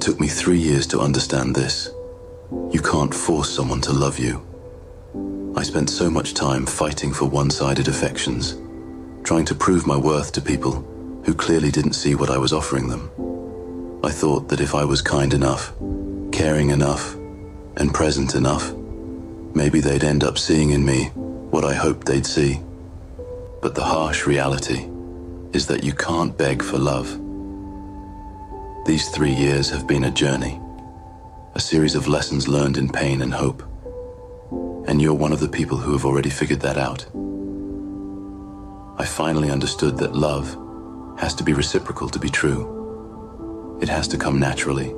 took me 3 years to understand this. You can't force someone to love you. I spent so much time fighting for one-sided affections, trying to prove my worth to people who clearly didn't see what I was offering them. I thought that if I was kind enough, caring enough, and present enough, maybe they'd end up seeing in me what I hoped they'd see. But the harsh reality is that you can't beg for love. These 3 years have been a journey, a series of lessons learned in pain and hope. And you're one of the people who have already figured that out. I finally understood that love has to be reciprocal to be true. It has to come naturally,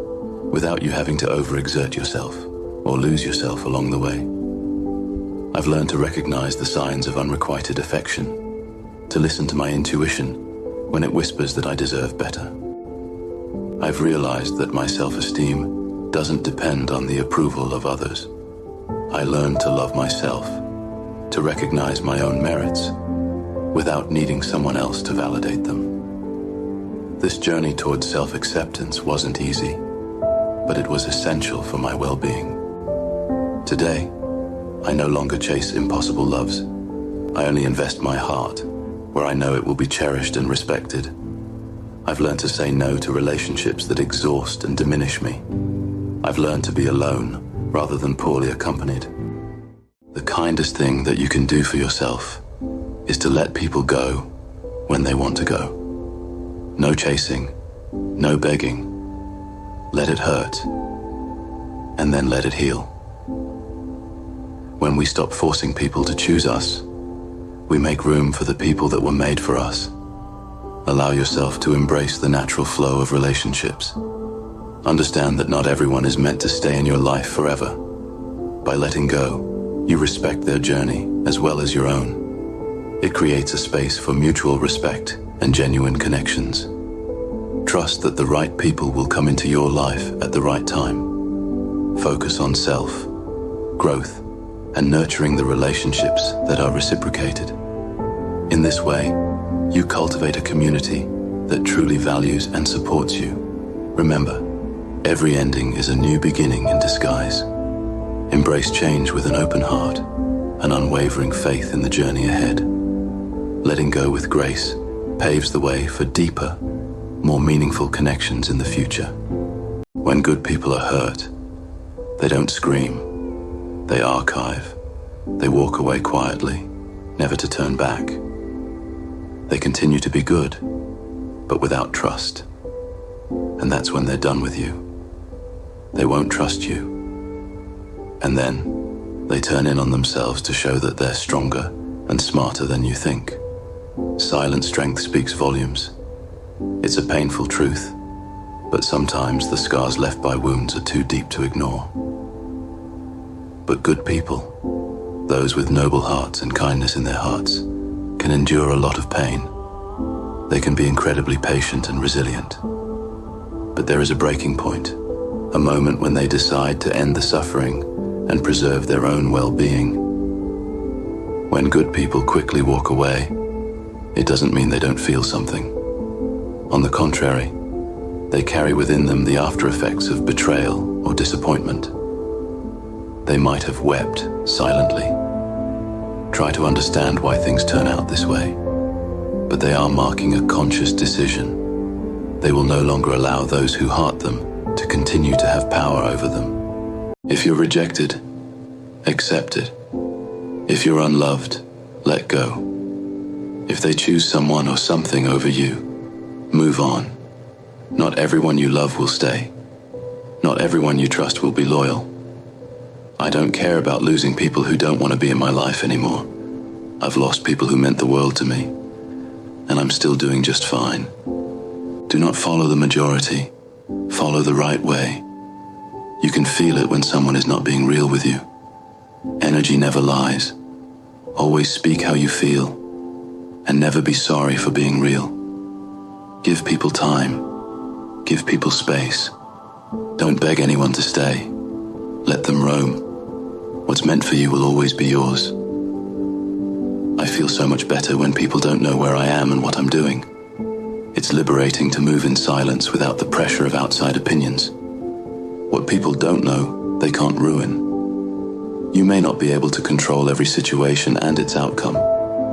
without you having to overexert yourself or lose yourself along the way. I've learned to recognize the signs of unrequited affection, to listen to my intuition when it whispers that I deserve better. I've realized that my self-esteem doesn't depend on the approval of others. I learned to love myself, to recognize my own merits, without needing someone else to validate them. This journey towards self-acceptance wasn't easy, but it was essential for my well-being. Today, I no longer chase impossible loves. I only invest my heart where I know it will be cherished and respected. I've learned to say no to relationships that exhaust and diminish me. I've learned to be alone rather than poorly accompanied. The kindest thing that you can do for yourself is to let people go when they want to go. No chasing, no begging. Let it hurt, and then let it heal. When we stop forcing people to choose us, we make room for the people that were made for us. Allow yourself to embrace the natural flow of relationships. Understand that not everyone is meant to stay in your life forever. By letting go, you respect their journey as well as your own. It creates a space for mutual respect and genuine connections. Trust that the right people will come into your life at the right time. Focus on self, growth, and nurturing the relationships that are reciprocated. In this way, you cultivate a community that truly values and supports you. Remember, every ending is a new beginning in disguise. Embrace change with an open heart, an unwavering faith in the journey ahead. Letting go with grace paves the way for deeper, more meaningful connections in the future. When good people are hurt, they don't scream, they archive, they walk away quietly, never to turn back. They continue to be good, but without trust. And that's when they're done with you. They won't trust you. And then they turn in on themselves to show that they're stronger and smarter than you think. Silent strength speaks volumes. It's a painful truth, but sometimes the scars left by wounds are too deep to ignore. But good people, those with noble hearts and kindness in their hearts, can endure a lot of pain. They can be incredibly patient and resilient. But there is a breaking point, a moment when they decide to end the suffering and preserve their own well-being. When good people quickly walk away, it doesn't mean they don't feel something. On the contrary, they carry within them the after effects of betrayal or disappointment. They might have wept silently. Try to understand why things turn out this way, but they are marking a conscious decision. They will no longer allow those who hurt them to continue to have power over them. If you're rejected, accept it. If you're unloved, let go. If they choose someone or something over you, move on. Not everyone you love will stay. Not everyone you trust will be loyal. I don't care about losing people who don't want to be in my life anymore. I've lost people who meant the world to me, and I'm still doing just fine. Do not follow the majority. Follow the right way. You can feel it when someone is not being real with you. Energy never lies. Always speak how you feel, and never be sorry for being real. Give people time. Give people space. Don't beg anyone to stay. Let them roam. What's meant for you will always be yours. I feel so much better when people don't know where I am and what I'm doing. It's liberating to move in silence without the pressure of outside opinions. What people don't know, they can't ruin. You may not be able to control every situation and its outcome,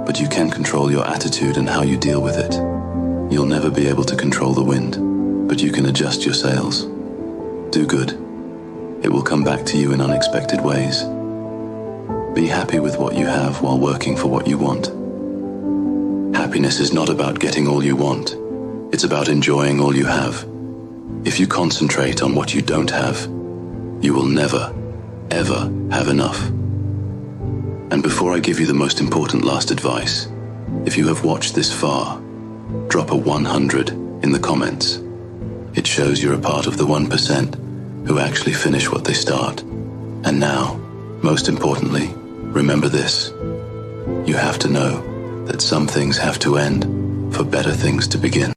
but you can control your attitude and how you deal with it. You'll never be able to control the wind, but you can adjust your sails. Do good. It will come back to you in unexpected ways. Be happy with what you have while working for what you want. Happiness is not about getting all you want. It's about enjoying all you have. If you concentrate on what you don't have, you will never, ever have enough. And before I give you the most important last advice, if you have watched this far, drop a 100 in the comments. It shows you're a part of the 1% who actually finish what they start. And now, most importantly, remember this. You have to know that some things have to end for better things to begin.